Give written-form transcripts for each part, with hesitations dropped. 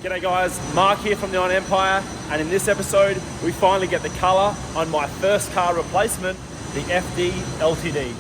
G'day guys, Mark here from the Iron Empire, and in this episode we finally get the colour on my first car replacement, the FD LTD.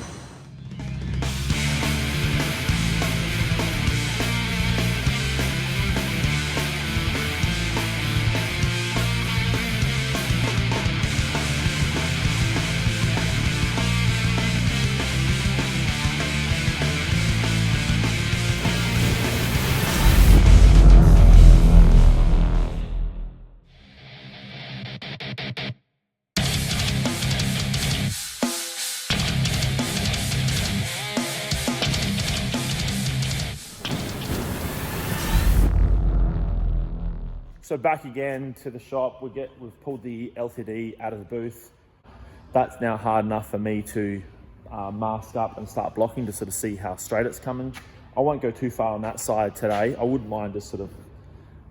So back again to the shop, we've pulled the LTD out of the booth. That's now hard enough for me to mask up and start blocking to sort of see how straight it's coming. I won't go too far on that side today. I wouldn't mind just sort of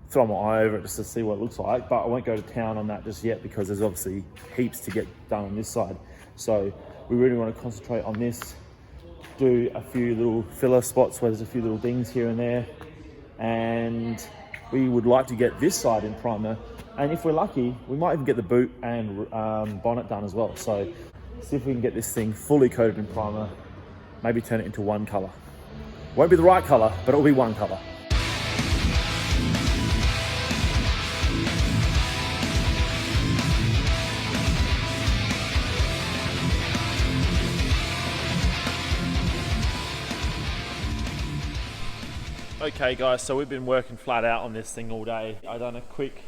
throw my eye over it just to see what it looks like, but I won't go to town on that just yet because there's obviously heaps to get done on this side. So we really want to concentrate on this, do a few little filler spots where there's a few little dings here and there, and we would like to get this side in primer, and if we're lucky, we might even get the boot and bonnet done as well. So see if we can get this thing fully coated in primer, maybe turn it into one colour. Won't be the right colour, but it'll be one colour. Okay guys, so we've been working flat out on this thing all day. I've done a quick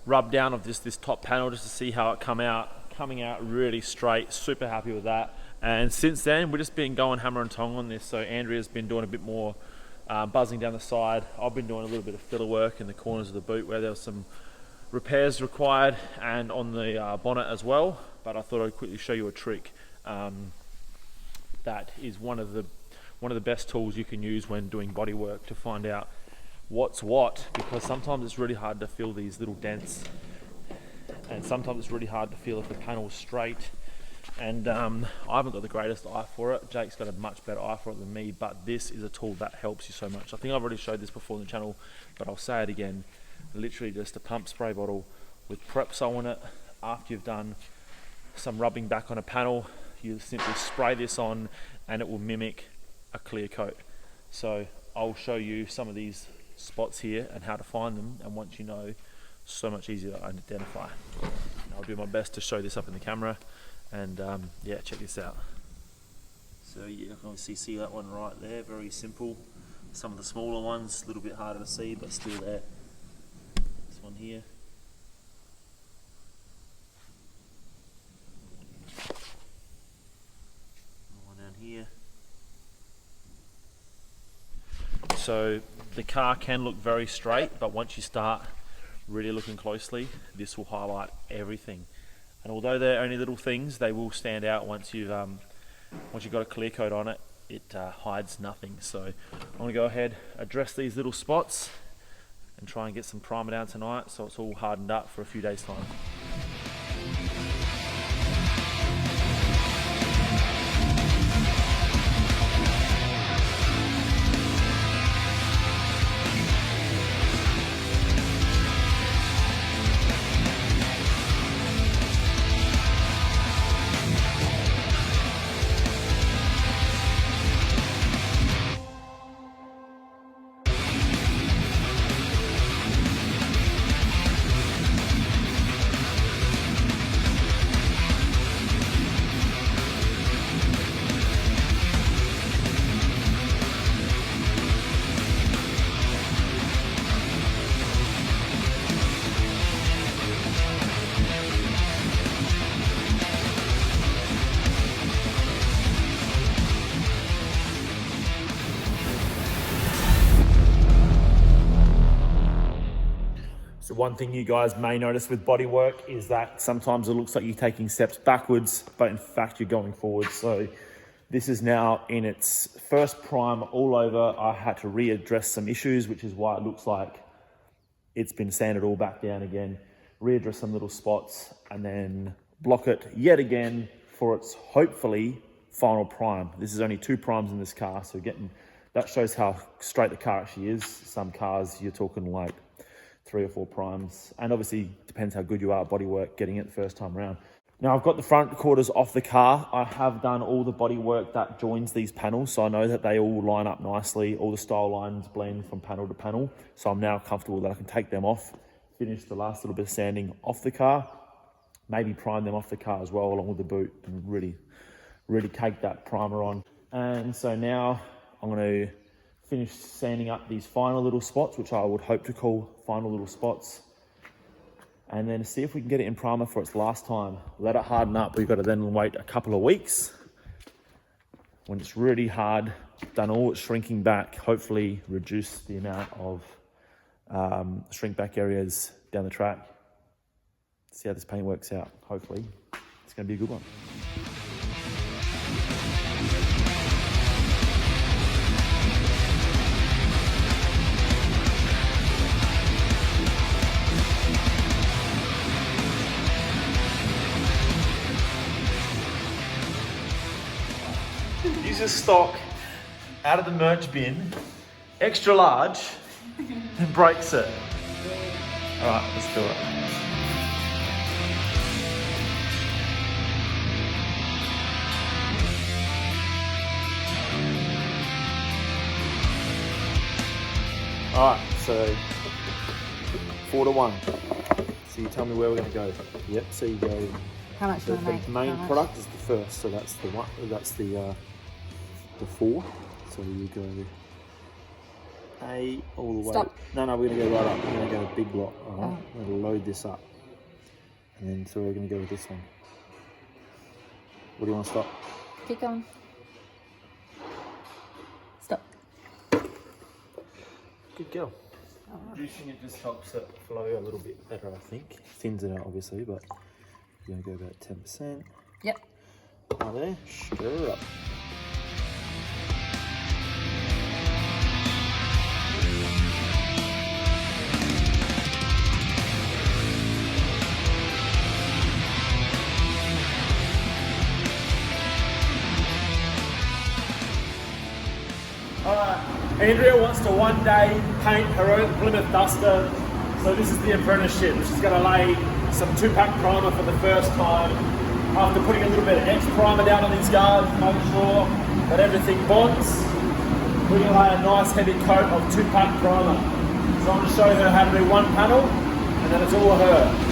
rub down of this top panel just to see how it coming out really straight. Super happy with that. And since then we've just been going hammer and tong on this. So Andrea's been doing a bit more buzzing down the side. I've been doing a little bit of filler work in the corners of the boot where there was some repairs required, and on the bonnet as well. But I thought I'd quickly show you a trick that is one of the best tools you can use when doing body work to find out what's what, because sometimes it's really hard to feel these little dents, and sometimes it's really hard to feel if the panel's straight. And I haven't got the greatest eye for it. Jake's got a much better eye for it than me, but this is a tool that helps you so much. I think I've already showed this before on the channel, but I'll say it again. Literally just a pump spray bottle with Prepsol in it. After you've done some rubbing back on a panel, you simply spray this on and it will mimic a clear coat. So I'll show you some of these spots here and how to find them, and once you know, so much easier to identify. I'll do my best to show this up in the camera, and yeah, check this out. So you can obviously see that one right there, very simple. Some of the smaller ones a little bit harder to see, but still there. This one here, one down here. So the car can look very straight, but once you start really looking closely, this will highlight everything. And although they're only little things, they will stand out once you've got a clear coat on it. It hides nothing. So I'm going to go ahead, address these little spots, and try and get some primer down tonight so it's all hardened up for a few days' time. So one thing you guys may notice with body work is that sometimes it looks like you're taking steps backwards, but in fact you're going forward. So this is now in its first prime all over. I had to readdress some issues, which is why it looks like it's been sanded all back down again, readdress some little spots, and then block it yet again for its hopefully final prime. This is only 2 primes in this car, so that shows how straight the car actually is. Some cars you're talking like 3 or 4 primes. And obviously depends how good you are at bodywork getting it the first time around. Now I've got the front quarters off the car. I have done all the bodywork that joins these panels, so I know that they all line up nicely. All the style lines blend from panel to panel. So I'm now comfortable that I can take them off, finish the last little bit of sanding off the car, maybe prime them off the car as well along with the boot, and really cake that primer on. And so now I'm going to finish sanding up these final little spots, which I would hope to call final little spots, and then see if we can get it in primer for its last time. Let it harden up. We've got to then wait a couple of weeks. When it's really hard, done all its shrinking back, hopefully reduce the amount of shrink back areas down the track. See how this paint works out. Hopefully it's going to be a good one. Use your stock out of the merch bin, extra large, and breaks it. All right, let's do it. All right, so 4-1. So you tell me where we're going to go. Yep. So you go. How much do The I make? main product is the first, so that's the one. That's the 4. So you go A all the way. Stop. No, we're going to go right up. We're going to go big block. All right. We're going to load this up, and then so we're going to go with this one. What do you want to stop? Keep going. Stop. Good girl. Reducing it just helps it flow a little bit better, I think. Thins it out, obviously, but you're going to go about 10%. Yep. Right there, stir up. Alright, Andrea wants to one day paint her own Plymouth Duster, so this is the apprenticeship. She's going to lay some 2-pack primer for the first time. After putting a little bit of X primer down on these guards, make sure that everything bonds. We're going to lay a nice heavy coat of 2-pack primer. So I'm going to show her how to do one panel, and then it's all her.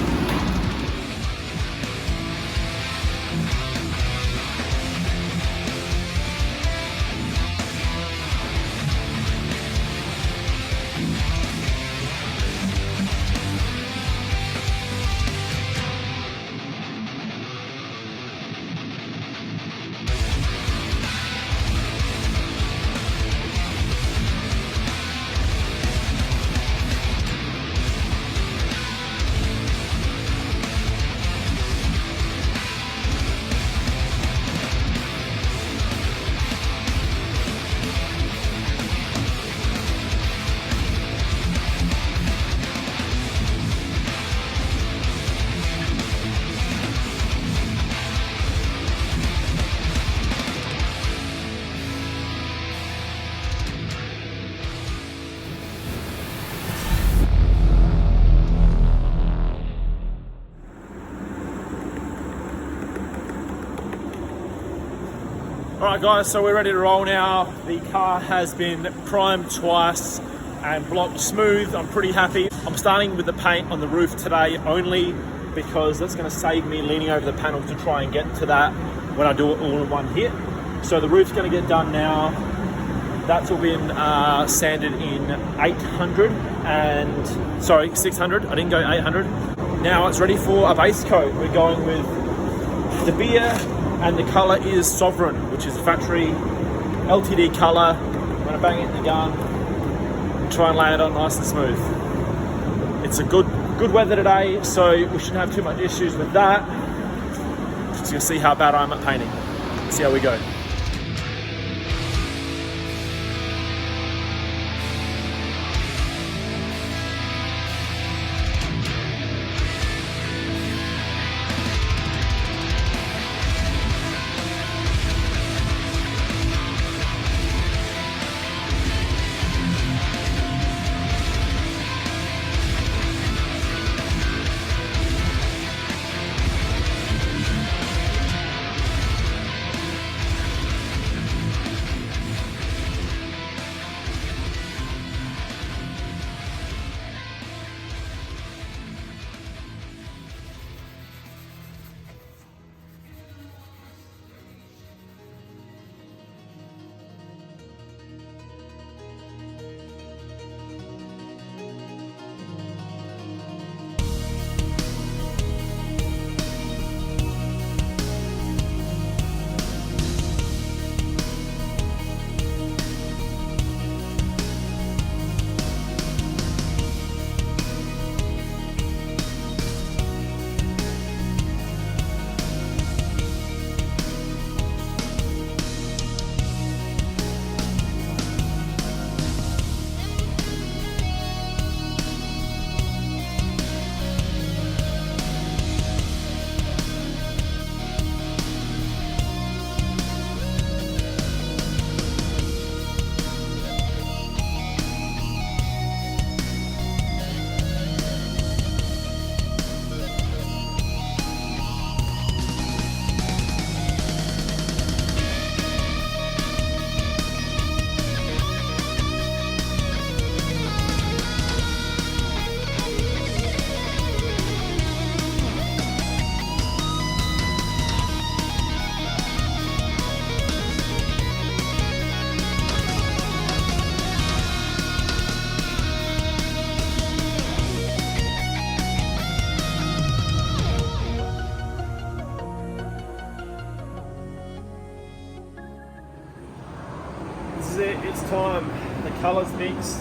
Alright guys, so we're ready to roll now. The car has been primed twice and blocked smooth. I'm pretty happy. I'm starting with the paint on the roof today only because that's going to save me leaning over the panel to try and get to that when I do it all in one hit. So the roof's going to get done now. That's all been sanded in 600. I didn't go 800. Now it's ready for a base coat. We're going with the beer, and the colour is Sovereign, which is a factory LTD colour. I'm going to bang it in the gun and try and lay it on nice and smooth. It's a good weather today, so we shouldn't have too much issues with that. Just going to see how bad I am at painting. See how we go. time. The colour's mixed.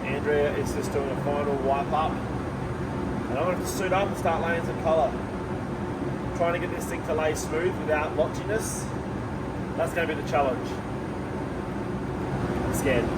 Andrea is just doing a final wipe up. And I'm going to suit up and start laying some colour. Trying to get this thing to lay smooth without blotchiness. That's going to be the challenge. I'm scared.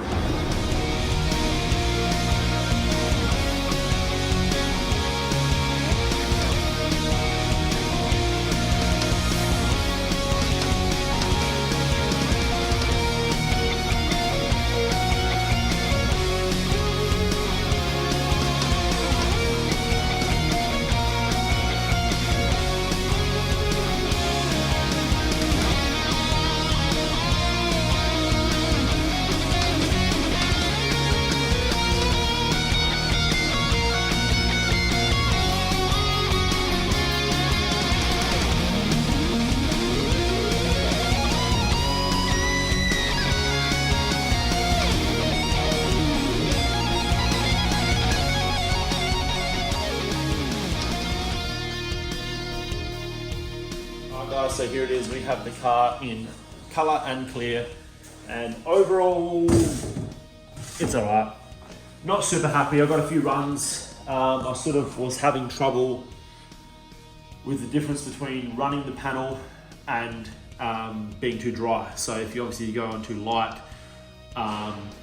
So here it is, we have the car in colour and clear, and overall it's alright. Not super happy. I got a few runs. I sort of was having trouble with the difference between running the panel and being too dry. So if you obviously go on too light,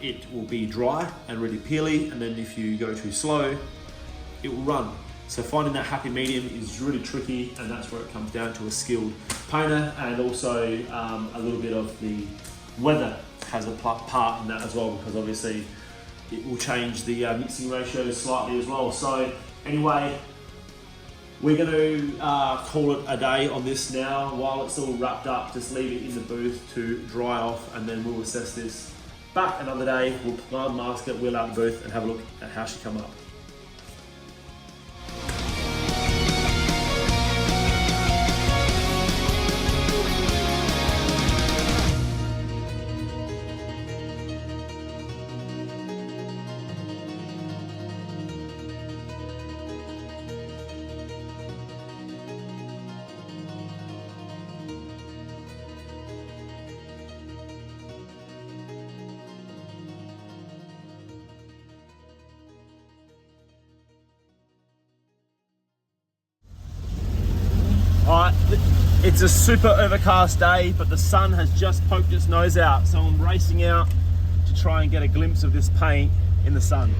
it will be dry and really peely, and then if you go too slow, it will run. So finding that happy medium is really tricky, and that's where it comes down to a skilled painter, and also a little bit of the weather has a part in that as well, because obviously it will change the mixing ratio slightly as well. So anyway, we're going to call it a day on this now. While it's all wrapped up, just leave it in the booth to dry off, and then we'll assess this back another day. We'll blood mask it, wheel out the booth, and have a look at how she come up. Alright, it's a super overcast day, but the sun has just poked its nose out, so I'm racing out to try and get a glimpse of this paint in the sun.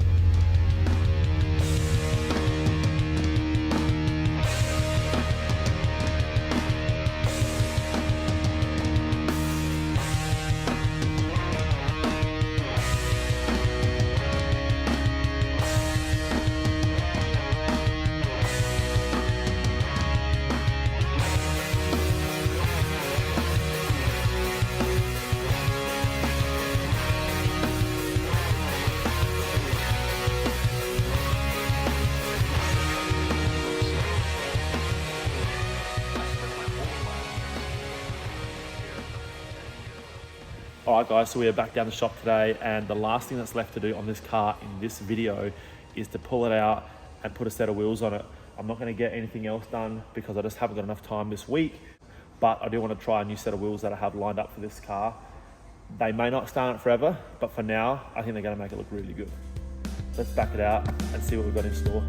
Alright guys, so we are back down the shop today, and the last thing that's left to do on this car in this video is to pull it out and put a set of wheels on it. I'm not going to get anything else done because I just haven't got enough time this week, but I do want to try a new set of wheels that I have lined up for this car. They may not stay on it forever, but for now, I think they're going to make it look really good. Let's back it out and see what we've got in store.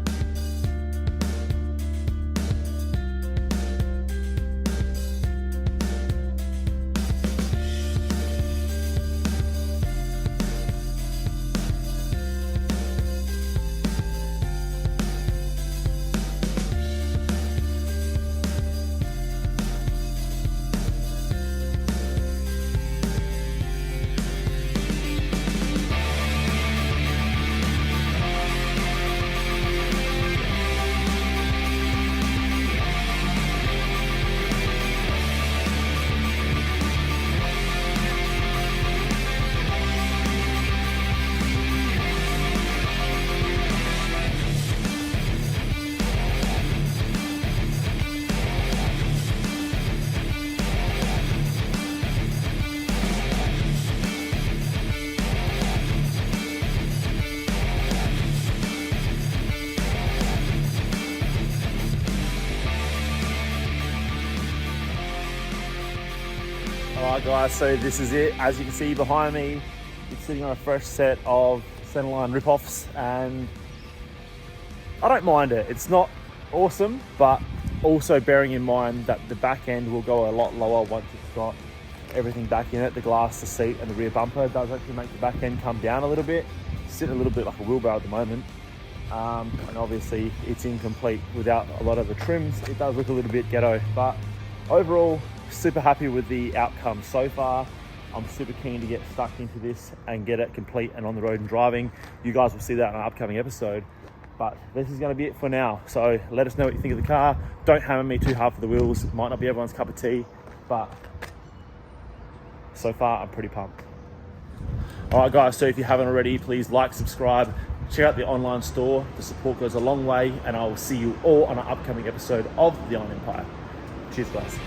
Alright guys, so this is it. As you can see behind me, it's sitting on a fresh set of centerline rip-offs, and I don't mind it. It's not awesome, but also bearing in mind that the back end will go a lot lower once it's got everything back in it. The glass, the seat and the rear bumper does actually make the back end come down a little bit. It's sitting a little bit like a wheelbarrow at the moment. And obviously it's incomplete without a lot of the trims. It does look a little bit ghetto, but overall super happy with the outcome so far. I'm super keen to get stuck into this and get it complete and on the road and driving. You guys will see that in an upcoming episode, but this is going to be it for now. So let us know what you think of the car. Don't hammer me too hard for the wheels. It might not be everyone's cup of tea, but so far I'm pretty pumped. All right guys, so if you haven't already, please like, subscribe, check out the online store. The support goes a long way, and I will see you all on an upcoming episode of The Iron Empire. Cheers guys.